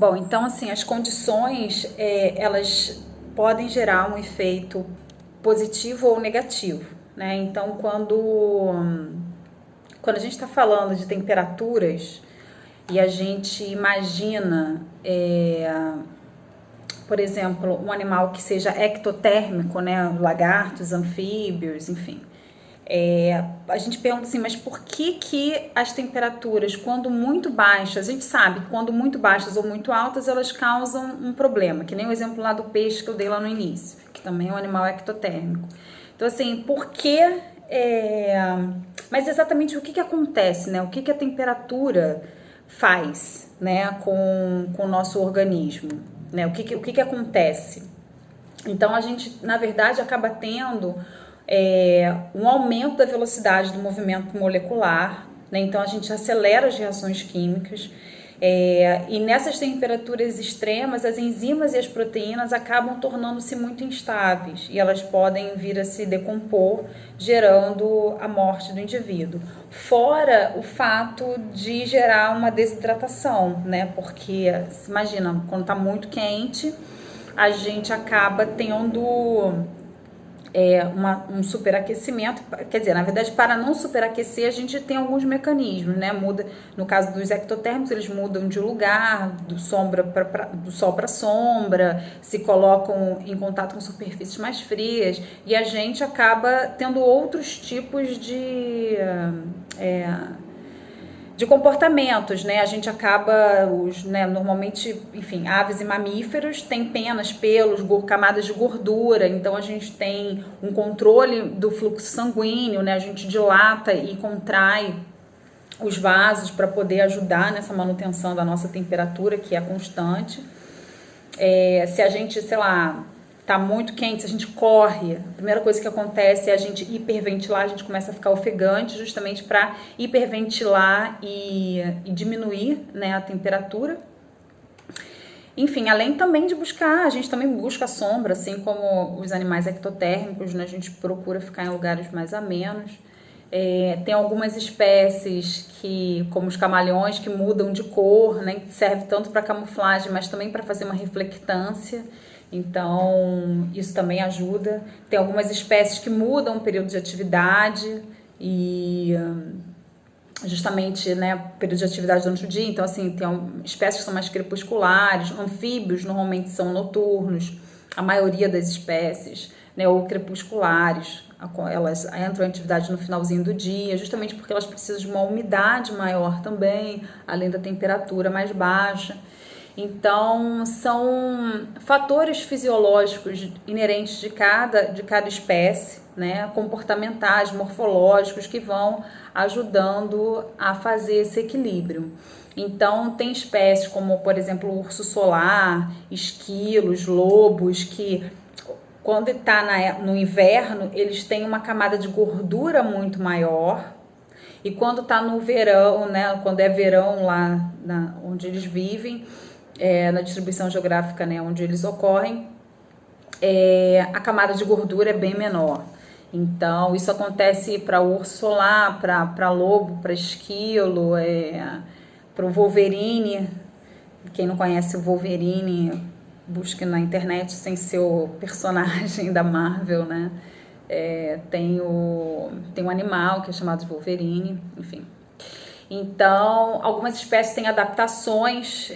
Bom, então assim, as condições, elas podem gerar um efeito positivo ou negativo, né? Então, quando a gente está falando de temperaturas e a gente imagina, por exemplo, um animal que seja ectotérmico, né? Lagartos, anfíbios, enfim. A gente pergunta assim, mas por que as temperaturas, quando muito baixas, a gente sabe que quando muito baixas ou muito altas, elas causam um problema, que nem o exemplo lá do peixe que eu dei lá no início, que também é um animal ectotérmico. Então, assim, por que... mas exatamente o que acontece, né? O que a temperatura faz, né, com o nosso organismo, né? O que acontece? Então, a gente, na verdade, acaba tendo um aumento da velocidade do movimento molecular, né? Então a gente acelera as reações químicas, e nessas temperaturas extremas as enzimas e as proteínas acabam tornando-se muito instáveis e elas podem vir a se decompor, gerando a morte do indivíduo. Fora o fato de gerar uma desidratação, né? Porque, imagina, quando está muito quente, a gente acaba tendo um superaquecimento, quer dizer, na verdade, para não superaquecer, a gente tem alguns mecanismos, né? Muda, no caso dos ectotérmicos, eles mudam de lugar, do sol para sombra, se colocam em contato com superfícies mais frias, e a gente acaba tendo outros tipos de comportamentos, né? A gente acaba, normalmente, enfim, aves e mamíferos têm penas, pelos, camadas de gordura, então a gente tem um controle do fluxo sanguíneo, né? A gente dilata e contrai os vasos para poder ajudar nessa manutenção da nossa temperatura, que é constante. Se a gente, sei lá, tá muito quente, se a gente corre, a primeira coisa que acontece é a gente hiperventilar, a gente começa a ficar ofegante, justamente para hiperventilar e diminuir, né, a temperatura. Enfim, além também de buscar, a gente também busca a sombra, assim como os animais ectotérmicos, né, a gente procura ficar em lugares mais amenos. Tem algumas espécies que, como os camaleões, que mudam de cor, né, que serve tanto para camuflagem, mas também para fazer uma reflectância. Então, isso também ajuda. Tem algumas espécies que mudam o período de atividade e justamente, né, período de atividade durante o dia. Então, assim, tem espécies que são mais crepusculares, anfíbios normalmente são noturnos, a maioria das espécies, né, ou crepusculares. Elas entram em atividade no finalzinho do dia, justamente porque elas precisam de uma umidade maior também, além da temperatura mais baixa. Então, são fatores fisiológicos inerentes de cada espécie, né, comportamentais, morfológicos, que vão ajudando a fazer esse equilíbrio. Então, tem espécies como, por exemplo, o urso solar, esquilos, lobos, que quando está no inverno, eles têm uma camada de gordura muito maior, e quando está no verão, né, quando é verão lá onde eles vivem, na distribuição geográfica, né, onde eles ocorrem, a camada de gordura é bem menor. Então, isso acontece para urso solar, para lobo, para esquilo, para o Wolverine. Quem não conhece o Wolverine, busque na internet sem ser o personagem da Marvel, né? Tem um animal que é chamado de Wolverine, enfim. Então, algumas espécies têm adaptações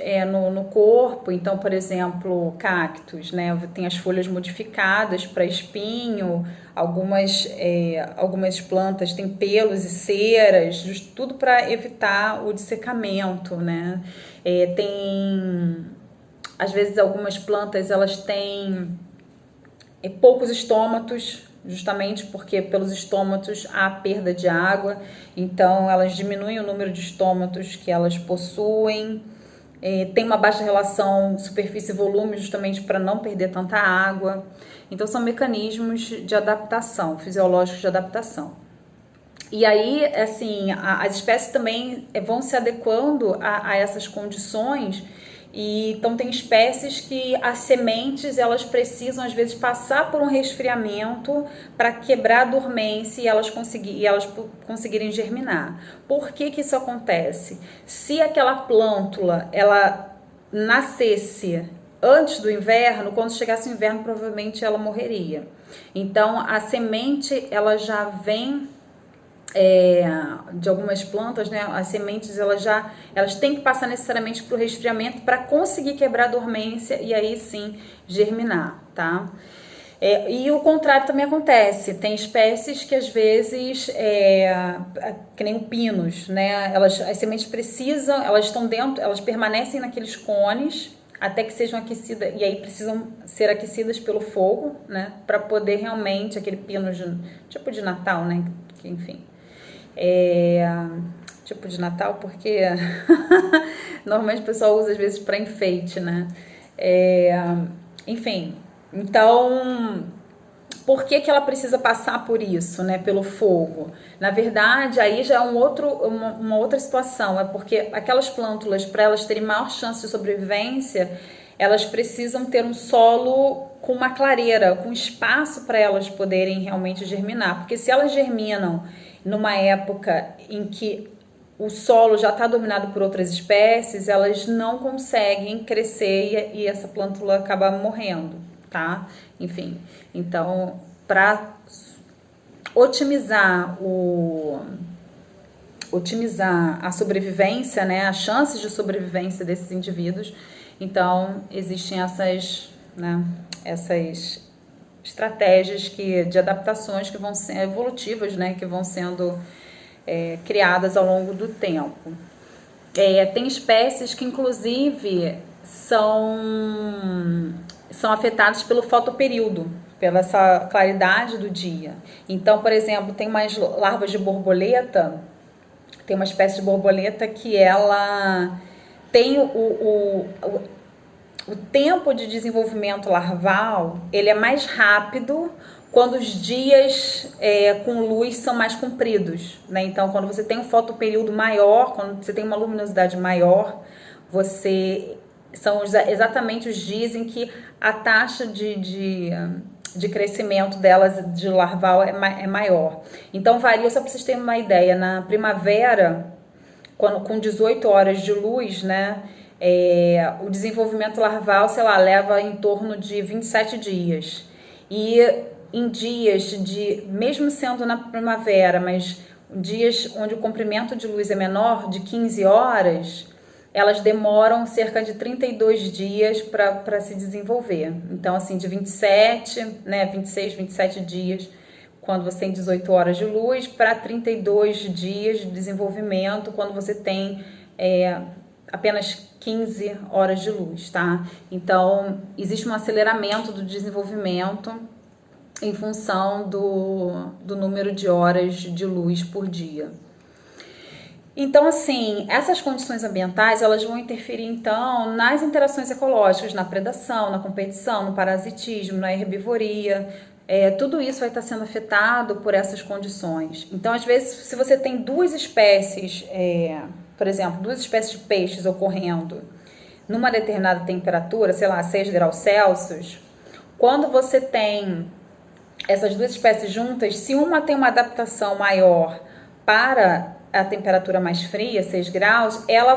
no corpo. Então, por exemplo, cactos, né, tem as folhas modificadas para espinho. Algumas plantas têm pelos e ceras, tudo para evitar o dessecamento, né? Às vezes, algumas plantas elas têm poucos estômatos, justamente porque pelos estômatos há perda de água, então elas diminuem o número de estômatos que elas possuem. Tem uma baixa relação superfície-volume, justamente para não perder tanta água. Então são mecanismos de adaptação, fisiológicos de adaptação. E aí, assim, as espécies também vão se adequando a essas condições. E então tem espécies que as sementes elas precisam às vezes passar por um resfriamento para quebrar a dormência e elas conseguirem germinar. Por que isso acontece? Se aquela plântula ela nascesse antes do inverno, quando chegasse o inverno, provavelmente ela morreria. Então, a semente, ela já vem de algumas plantas, né? As sementes, elas têm que passar necessariamente para o resfriamento para conseguir quebrar a dormência e aí sim germinar, tá? E o contrário também acontece. Tem espécies que às vezes, que nem o pinus, né? As sementes precisam, elas estão dentro, elas permanecem naqueles cones até que sejam aquecidas, e aí precisam ser aquecidas pelo fogo, né? Para poder realmente, aquele pinus tipo de Natal, né? Que, enfim, tipo de Natal, porque normalmente o pessoal usa às vezes para enfeite, né? Enfim, então, por que ela precisa passar por isso, né? Pelo fogo? Na verdade, aí já é uma outra situação, é porque aquelas plântulas, para elas terem maior chance de sobrevivência, elas precisam ter um solo com uma clareira, com espaço para elas poderem realmente germinar, porque se elas germinam numa época em que o solo já está dominado por outras espécies, elas não conseguem crescer e essa plântula acaba morrendo, tá? Enfim, então, para otimizar a sobrevivência, né, as chances de sobrevivência desses indivíduos, então existem essas estratégias de adaptações que vão ser evolutivas, né, que vão sendo criadas ao longo do tempo. Tem espécies que inclusive são afetadas pelo fotoperíodo, pela essa claridade do dia. Então, por exemplo, tem umas larvas de borboleta, tem uma espécie de borboleta que ela tem o tempo de desenvolvimento larval, ele é mais rápido quando os dias com luz são mais compridos, né? Então, quando você tem um fotoperíodo maior, quando você tem uma luminosidade maior, são exatamente os dias em que a taxa de crescimento delas, de larval, é maior. Então, varia, só para vocês terem uma ideia, na primavera, com 18 horas de luz, né, o desenvolvimento larval, sei lá, leva em torno de 27 dias. E em dias mesmo sendo na primavera, mas dias onde o comprimento de luz é menor, de 15 horas, elas demoram cerca de 32 dias para se desenvolver. Então, assim, de 27, né, 26, 27 dias, quando você tem 18 horas de luz, para 32 dias de desenvolvimento, quando você tem apenas 15 horas de luz, tá? Então, existe um aceleramento do desenvolvimento em função do número de horas de luz por dia. Então, assim, essas condições ambientais, elas vão interferir, então, nas interações ecológicas, na predação, na competição, no parasitismo, na herbivoria. Tudo isso vai estar sendo afetado por essas condições. Então, às vezes, se você tem duas espécies, por exemplo, duas espécies de peixes ocorrendo numa determinada temperatura, sei lá, 6 graus Celsius, quando você tem essas duas espécies juntas, se uma tem uma adaptação maior para a temperatura mais fria, 6 graus, ela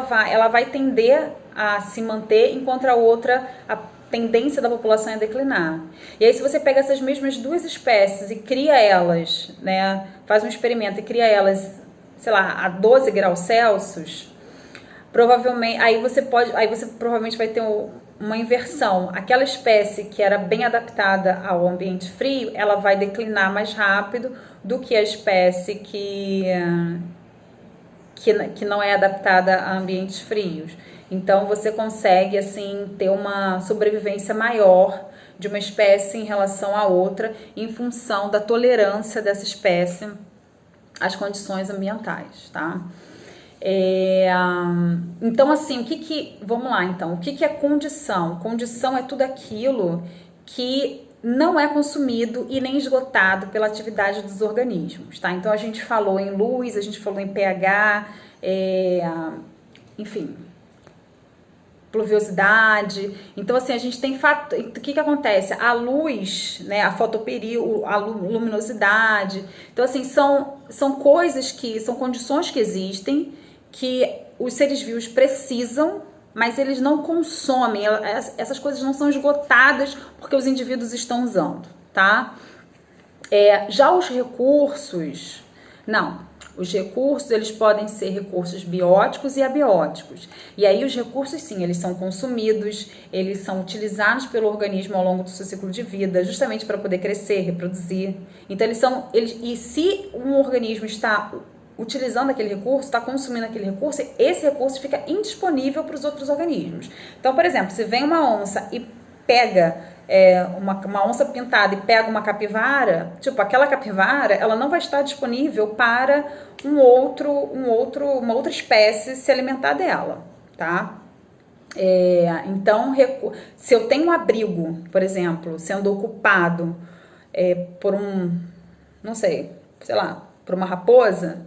vai tender a se manter, enquanto a outra, a tendência da população é declinar. E aí, se você pega essas mesmas duas espécies e cria elas, né, faz um experimento e cria elas, sei lá, a 12 graus Celsius, provavelmente, aí você provavelmente vai ter uma inversão. Aquela espécie que era bem adaptada ao ambiente frio, ela vai declinar mais rápido do que a espécie que não é adaptada a ambientes frios. Então, você consegue, assim, ter uma sobrevivência maior de uma espécie em relação à outra, em função da tolerância dessa espécie às condições ambientais, tá? Então, assim, vamos lá, então, o que é condição? Condição é tudo aquilo que não é consumido e nem esgotado pela atividade dos organismos, tá? Então, a gente falou em luz, a gente falou em pH, enfim, pluviosidade. Então, assim, a gente tem o que acontece? A luz, né, a fotoperíodo, a luminosidade. Então, assim, são coisas são condições que existem, que os seres vivos precisam mas eles não consomem, essas coisas não são esgotadas porque os indivíduos estão usando, tá? Já os recursos, não. Os recursos, eles podem ser recursos bióticos e abióticos. E aí os recursos, sim, eles são consumidos, eles são utilizados pelo organismo ao longo do seu ciclo de vida, justamente para poder crescer, reproduzir. Então, e se um organismo está utilizando aquele recurso, está consumindo aquele recurso, esse recurso fica indisponível para os outros organismos. Então, por exemplo, se vem uma onça e pega uma onça pintada e pega uma capivara, tipo, aquela capivara, ela não vai estar disponível para uma outra espécie se alimentar dela, tá? Então, se eu tenho um abrigo, por exemplo, sendo ocupado por por uma raposa,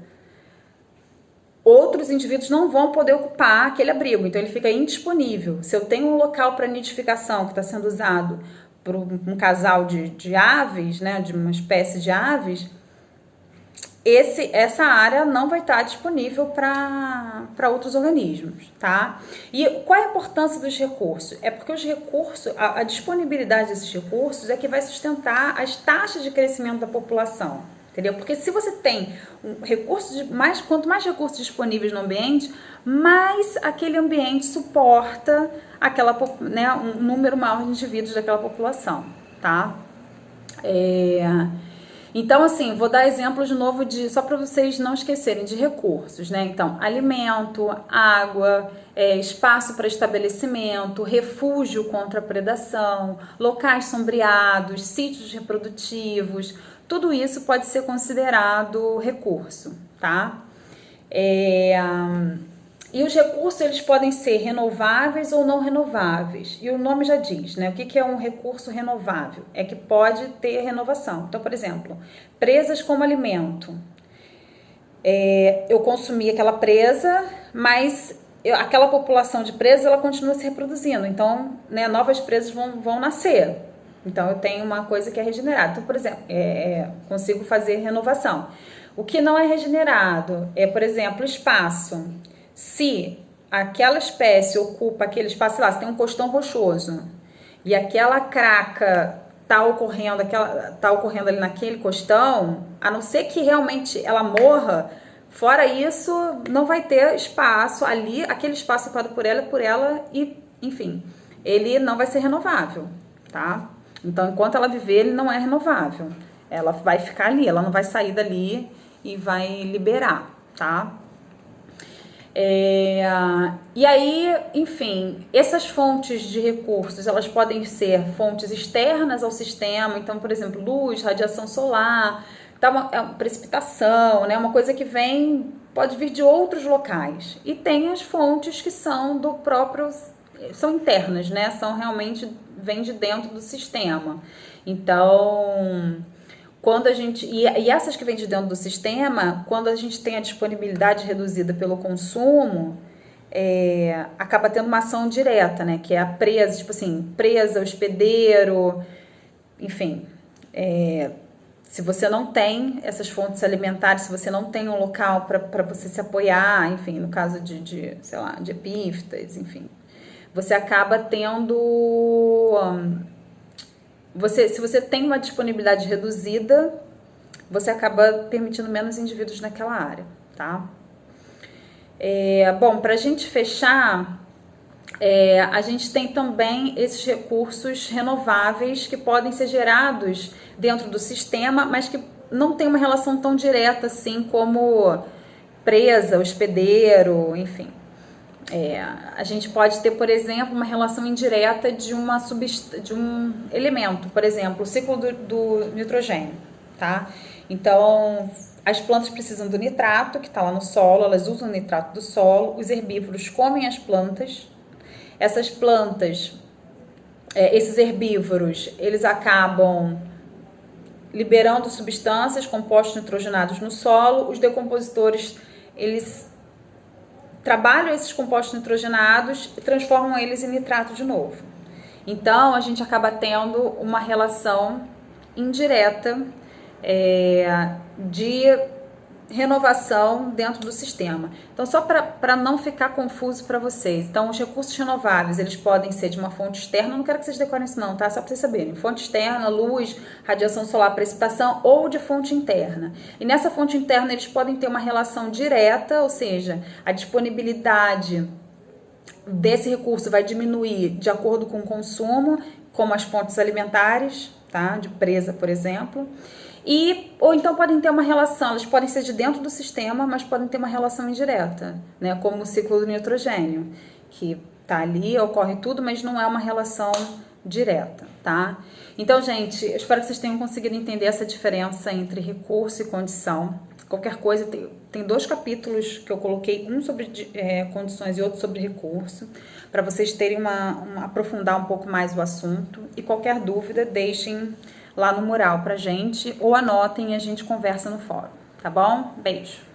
outros indivíduos não vão poder ocupar aquele abrigo, então ele fica indisponível. Se eu tenho um local para nidificação que está sendo usado por um casal de aves, né, de uma espécie de aves, essa área não vai estar disponível para outros organismos, tá? E qual é a importância dos recursos? É porque os recursos, a disponibilidade desses recursos é que vai sustentar as taxas de crescimento da população. Entendeu? Porque se você tem quanto mais recursos disponíveis no ambiente, mais aquele ambiente suporta um número maior de indivíduos daquela população, tá? Então, assim, vou dar exemplos de novo só para vocês não esquecerem de recursos, né? Então, alimento, água, espaço para estabelecimento, refúgio contra a predação, locais sombreados, sítios reprodutivos. Tudo isso pode ser considerado recurso, tá? E os recursos, eles podem ser renováveis ou não renováveis. E o nome já diz, né? O que é um recurso renovável? É que pode ter renovação. Então, por exemplo, presas como alimento. Eu consumi aquela presa, mas aquela população de presas, ela continua se reproduzindo. Então, né, novas presas vão nascer. Então, eu tenho uma coisa que é regenerada. Então, por exemplo, consigo fazer renovação. O que não é regenerado é, por exemplo, espaço. Se aquela espécie ocupa aquele espaço, sei lá, se tem um costão rochoso e aquela craca tá ocorrendo ali naquele costão, a não ser que realmente ela morra, fora isso, não vai ter espaço ali, aquele espaço ocupado por ela e, enfim, ele não vai ser renovável, tá? Então, enquanto ela viver, ele não é renovável. Ela vai ficar ali, ela não vai sair dali e vai liberar, tá? E aí, enfim, essas fontes de recursos, elas podem ser fontes externas ao sistema, então, por exemplo, luz, radiação solar, precipitação, né? Uma coisa que pode vir de outros locais. E tem as fontes que são são internas, né? Vêm de dentro do sistema. Então, e essas que vêm de dentro do sistema, quando a gente tem a disponibilidade reduzida pelo consumo, acaba tendo uma ação direta, né? Que é a presa, tipo assim, presa, hospedeiro, enfim. Se você não tem essas fontes alimentares, se você não tem um local para você se apoiar, enfim, no caso de epífitas, enfim, você acaba tendo... se você tem uma disponibilidade reduzida, você acaba permitindo menos indivíduos naquela área, tá? Bom, para a gente fechar, a gente tem também esses recursos renováveis que podem ser gerados dentro do sistema, mas que não tem uma relação tão direta assim como presa, hospedeiro, enfim. A gente pode ter, por exemplo, uma relação indireta de um elemento, por exemplo, o ciclo do nitrogênio, tá? Então, as plantas precisam do nitrato, que está lá no solo, elas usam o nitrato do solo, os herbívoros comem as plantas, essas plantas, esses herbívoros, eles acabam liberando substâncias, compostos nitrogenados no solo, os decompositores, eles trabalham esses compostos nitrogenados e transformam eles em nitrato de novo. Então, a gente acaba tendo uma relação indireta de renovação dentro do sistema. Então, só para não ficar confuso para vocês. Então, os recursos renováveis, eles podem ser de uma fonte externa, não quero que vocês decorem isso não, tá? Só para vocês saberem. Fonte externa, luz, radiação solar, precipitação, ou de fonte interna. E nessa fonte interna, eles podem ter uma relação direta, ou seja, a disponibilidade desse recurso vai diminuir de acordo com o consumo, como as fontes alimentares, tá? De presa, por exemplo. Ou então podem ter uma relação, elas podem ser de dentro do sistema, mas podem ter uma relação indireta, né? Como o ciclo do nitrogênio, que tá ali, ocorre tudo, mas não é uma relação direta, tá? Então, gente, eu espero que vocês tenham conseguido entender essa diferença entre recurso e condição. Qualquer coisa, tem 2 capítulos que eu coloquei, um sobre condições e outro sobre recurso, para vocês terem aprofundar um pouco mais o assunto. E qualquer dúvida, deixem lá no mural pra gente, ou anotem e a gente conversa no fórum, tá bom? Beijo!